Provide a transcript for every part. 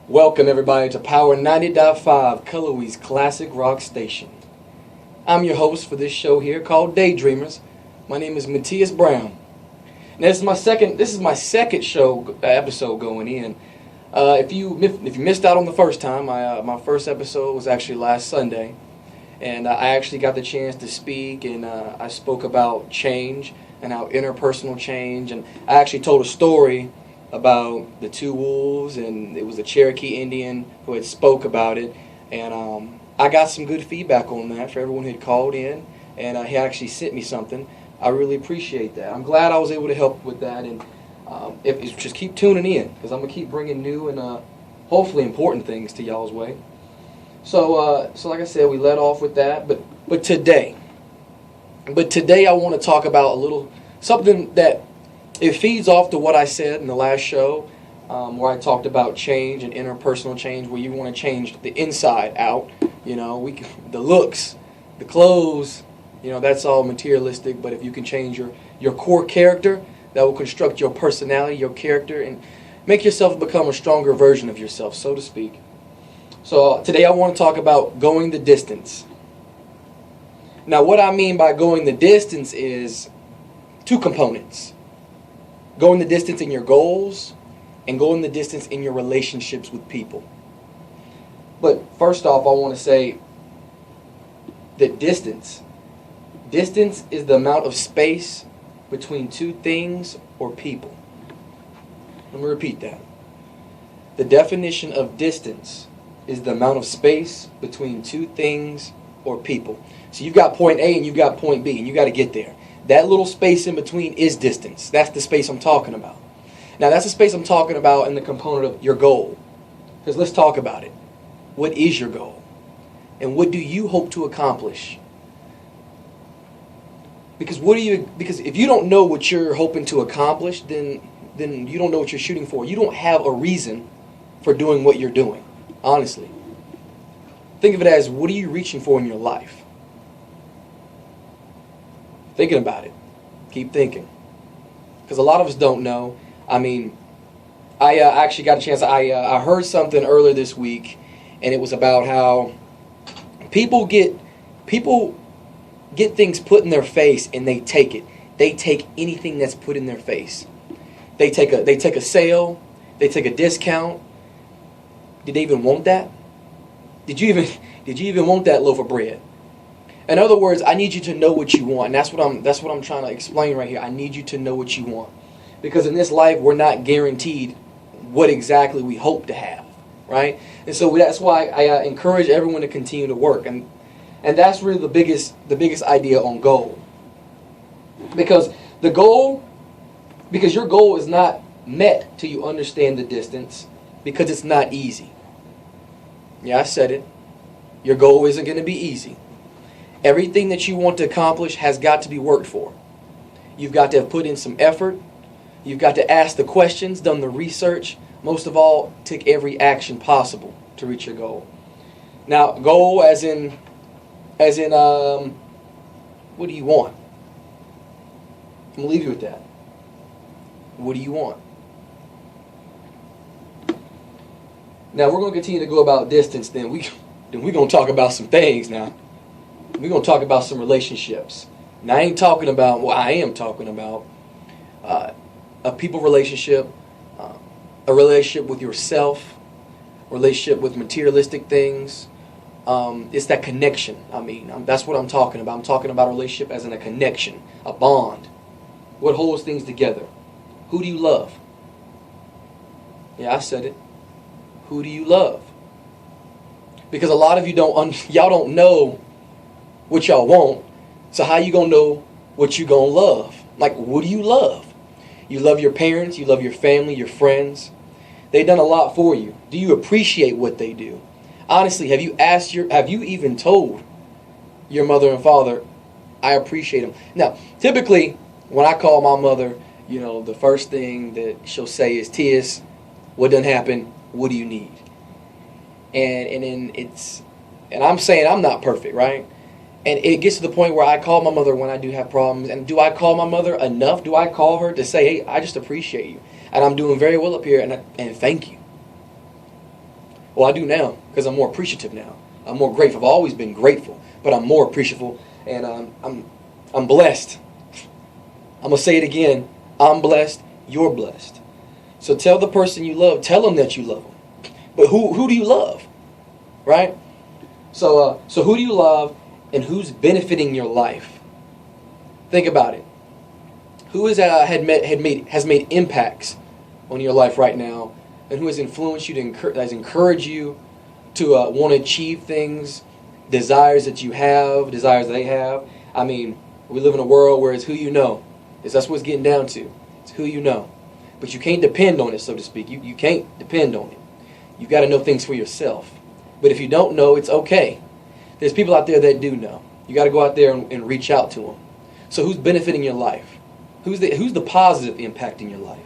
Welcome everybody to Power 90.5, Cullowhee's Classic Rock Station. I'm your host for this show here called Daydreamers. My name is Matthias Brown. Now this is my second show episode going in. If you missed out on the first time, my first episode was actually last Sunday, and I actually got the chance to speak, and I spoke about change and how interpersonal change, and I actually told a story about the two wolves, and it was a Cherokee Indian who had spoke about it, and I got some good feedback on that for everyone who had called in, and he actually sent me something. I really appreciate that. I'm glad I was able to help with that, and just keep tuning in, because I'm going to keep bringing new and hopefully important things to y'all's way. So like I said, we let off with that, but today I want to talk about something that it feeds off to what I said in the last show, where I talked about change and interpersonal change, where you want to change the inside out. You know, the looks, the clothes, you know, that's all materialistic. But if you can change your core character, that will construct your personality, your character, and make yourself become a stronger version of yourself, so to speak. So today I want to talk about going the distance. Now, what I mean by going the distance is two components. Going the distance in your goals and going the distance in your relationships with people. But first off, I want to say that distance is the amount of space between two things or people. Let me repeat that. The definition of distance is the amount of space between two things or people. So you've got point A and you've got point B, and you got to get there. That little space in between is distance. That's the space I'm talking about. Now, that's the space I'm talking about in the component of your goal. Because let's talk about it. What is your goal? And what do you hope to accomplish? Because if you don't know what you're hoping to accomplish, then you don't know what you're shooting for. You don't have a reason for doing what you're doing, honestly. Think of it as, what are you reaching for in your life? Thinking about it. Keep thinking. Because a lot of us don't know. I mean, I actually got a chance. I heard something earlier this week, and it was about how people get things put in their face, and they take it. They take anything that's put in their face. They take a sale. They take a discount. Did they even want that? Did you even want that loaf of bread? In other words, I need you to know what you want, and that's what I'm trying to explain right here. I need you to know what you want, because in this life we're not guaranteed what exactly we hope to have, right? And so that's why I encourage everyone to continue to work, and that's really the biggest idea on goal, because your goal is not met till you understand the distance, because it's not easy. Yeah, I said it. Your goal isn't going to be easy. Everything that you want to accomplish has got to be worked for. You've got to have put in some effort. You've got to ask the questions, done the research. Most of all, take every action possible to reach your goal. Now, goal as in, what do you want? I'm going to leave you with that. What do you want? Now, we're going to continue to go about distance, then we're going to talk about some things now. We're going to talk about some relationships. Now, I am talking about a people relationship, a relationship with yourself, a relationship with materialistic things. It's that connection. That's what I'm talking about. I'm talking about a relationship as in a connection, a bond. What holds things together? Who do you love? Yeah, I said it. Who do you love? Because a lot of you y'all don't know what y'all want, so how you gonna know what you gonna love? Like, what do you love? You love your parents, you love your family, your friends. They've done a lot for you. Do you appreciate what they do? Honestly, have you even told your mother and father, I appreciate them? Now, typically, when I call my mother, you know, the first thing that she'll say is, Tis, what done happened? What do you need? And I'm saying I'm not perfect, right? And it gets to the point where I call my mother when I do have problems. And do I call my mother enough? Do I call her to say, hey, I just appreciate you, and I'm doing very well up here, and thank you? Well, I do now because I'm more appreciative now. I'm more grateful. I've always been grateful, but I'm more appreciative, and I'm blessed. I'm gonna say it again. I'm blessed. You're blessed. So tell the person you love. Tell them that you love them. But who do you love, right? So who do you love, and who's benefiting your life? Think about it. Who has made impacts on your life right now, and who has influenced you has encouraged you to want to achieve things, desires that you have, desires they have. I mean, we live in a world where it's who you know. That's what it's getting down to. It's who you know. But you can't depend on it, so to speak. You can't depend on it. You've got to know things for yourself. But if you don't know, it's okay. There's people out there that do know. You got to go out there and reach out to them. So who's benefiting your life? Who's the positive impact in your life?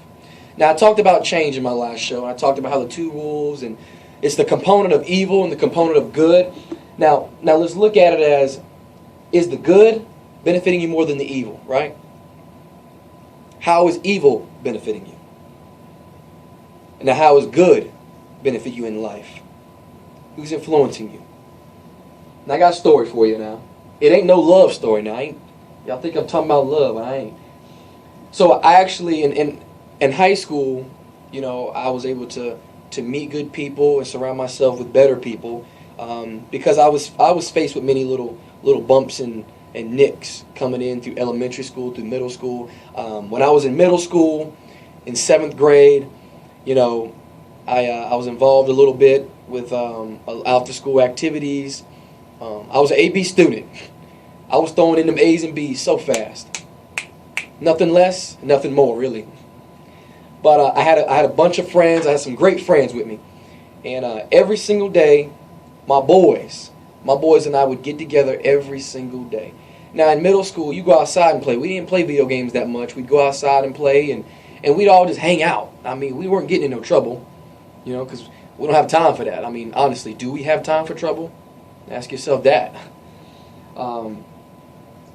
Now, I talked about change in my last show. And I talked about how the two rules, and it's the component of evil and the component of good. Now let's look at it as, is the good benefiting you more than the evil, right? How is evil benefiting you? And now how is good benefit you in life? Who's influencing you? And I got a story for you now. It ain't no love story now. Y'all think I'm talking about love, but I ain't. So I actually, in high school, you know, I was able to meet good people and surround myself with better people, because I was faced with many little bumps and nicks coming in through elementary school, through middle school. When I was in middle school, in 7th grade, you know, I was involved a little bit with after-school activities. I was an AB student. I was throwing in them A's and B's so fast. Nothing less, nothing more, really. But I had a bunch of friends. I had some great friends with me. And every single day, my boys and I would get together every single day. Now, in middle school, you go outside and play. We didn't play video games that much. We'd go outside and play, and we'd all just hang out. I mean, we weren't getting in no trouble, you know, because we don't have time for that. I mean, honestly, do we have time for trouble? Ask yourself that.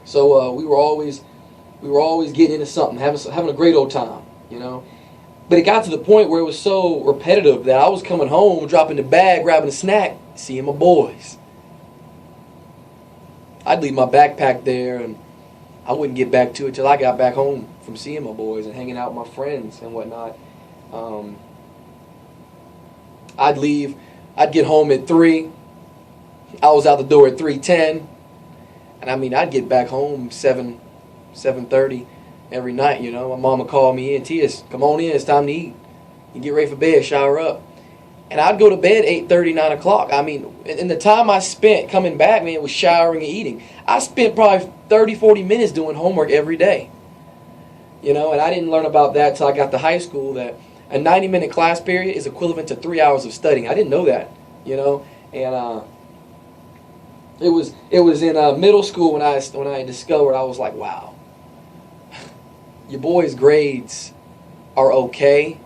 So we were always getting into something, having a great old time, you know. But it got to the point where it was so repetitive that I was coming home, dropping the bag, grabbing a snack, seeing my boys. I'd leave my backpack there, and I wouldn't get back to it till I got back home from seeing my boys and hanging out with my friends and whatnot. I'd get home at 3. I was out the door at 3:10, and I mean, I'd get back home 7:30 every night, you know. My mama called me in, Tias, come on in, it's time to eat. You get ready for bed, shower up. And I'd go to bed 8:30, 9 o'clock. I mean, in the time I spent coming back, man, was showering and eating. I spent probably 30, 40 minutes doing homework every day. You know, and I didn't learn about that till I got to high school, that a 90-minute class period is equivalent to 3 hours of studying. I didn't know that, you know. And it was in middle school when I discovered, I was like, wow, your boys' grades are okay,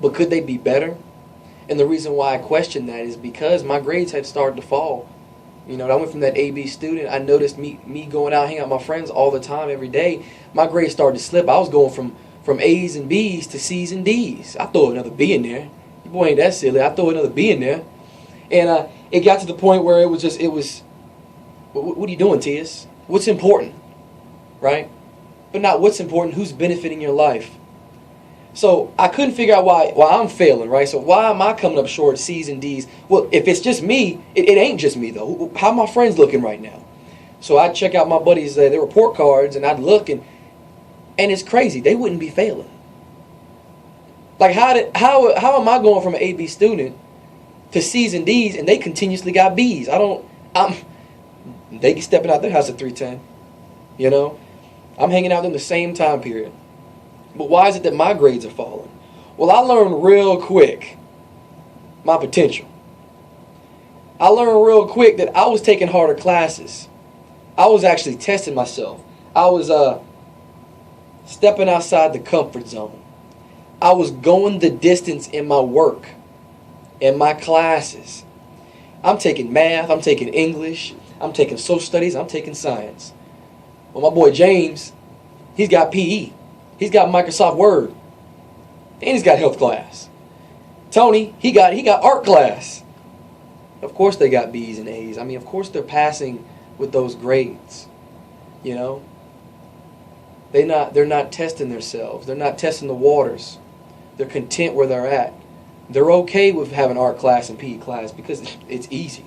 but could they be better? And the reason why I question that is because my grades had started to fall. You know, I went from that AB student. I noticed me going out, hanging out with my friends all the time, every day. My grades started to slip. I was going from A's and B's to C's and D's. I throw another B in there. Your boy ain't that silly. I throw another B in there. And it got to the point where it was, what are you doing, Tias? What's important, right? But not what's important, who's benefiting your life. So I couldn't figure out why I'm failing, right? So why am I coming up short C's and D's? Well, if it's just me, it ain't just me, though. How are my friends looking right now? So I'd check out my buddies' their report cards, and I'd look, and it's crazy. They wouldn't be failing. Like, how am I going from an AB student to C's and D's, and they continuously got B's? They stepping out their house at 3:10, you know? I'm hanging out in the same time period. But why is it that my grades are falling? Well, I learned real quick my potential. I learned real quick that I was taking harder classes. I was actually testing myself. I was stepping outside the comfort zone. I was going the distance in my work, in my classes. I'm taking math, I'm taking English, I'm taking social studies, I'm taking science. Well, my boy James, he's got PE. He's got Microsoft Word. and he's got health class. Tony, he got art class. Of course they got B's and A's. I mean, of course they're passing with those grades. You know? They're not testing themselves. They're not testing the waters. They're content where they're at. They're okay with having art class and PE class because it's easy.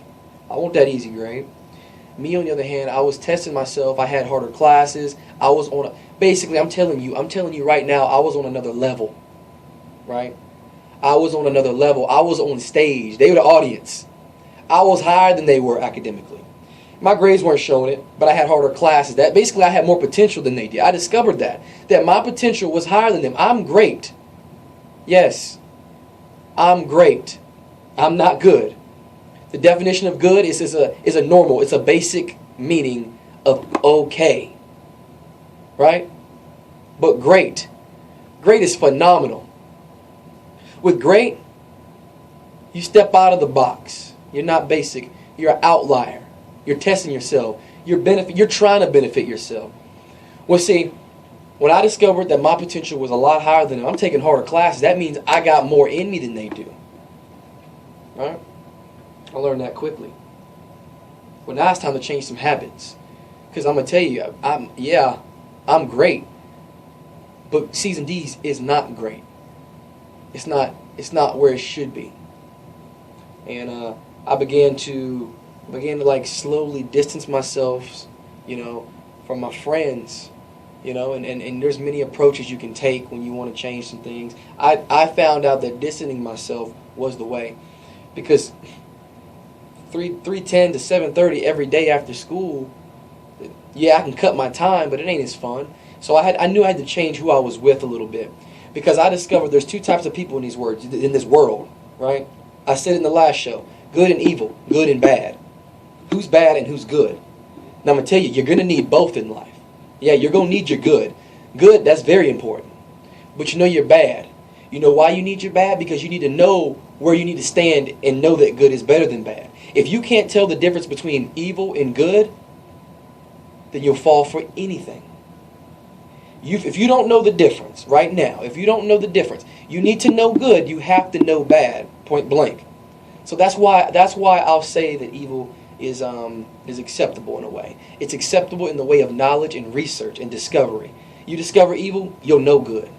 I want that easy grade. Me, on the other hand, I was testing myself. I had harder classes. I was on basically, I'm telling you right now, I was on another level. Right? I was on another level. I was on stage. They were the audience. I was higher than they were academically. My grades weren't showing it, but I had harder classes. That basically I had more potential than they did. I discovered that my potential was higher than them. I'm great. Yes, I'm great. I'm not good. The definition of good is a normal. It's a basic meaning of okay. Right? But great. Great is phenomenal. With great, you step out of the box. You're not basic. You're an outlier. You're testing yourself. You're trying to benefit yourself. Well, see, when I discovered that my potential was a lot higher than them, I'm taking harder classes. That means I got more in me than they do. Right? I learned that quickly. Well, now it's time to change some habits. Because I'm going to tell you, I'm great. But C's and D's is not great. It's not where it should be. And I began to like slowly distance myself, from my friends, and there's many approaches you can take when you want to change some things. I found out that distancing myself was the way, because 3:10 to 7:30 every day after school, I can cut my time, but it ain't as fun. So I knew I had to change who I was with a little bit, because I discovered there's two types of people in this world, right? I said it in the last show: good and evil, good and bad. Who's bad and who's good? Now I'm going to tell you, you're going to need both in life. Yeah, you're going to need your good. Good, that's very important. But you're bad. You know why you need your bad? Because you need to know where you need to stand and know that good is better than bad. If you can't tell the difference between evil and good, then you'll fall for anything. If you don't know the difference right now, if you don't know the difference, you need to know good, you have to know bad, point blank. So that's why I'll say that evil is acceptable in a way. It's acceptable in the way of knowledge and research and discovery. You discover evil, you'll know good.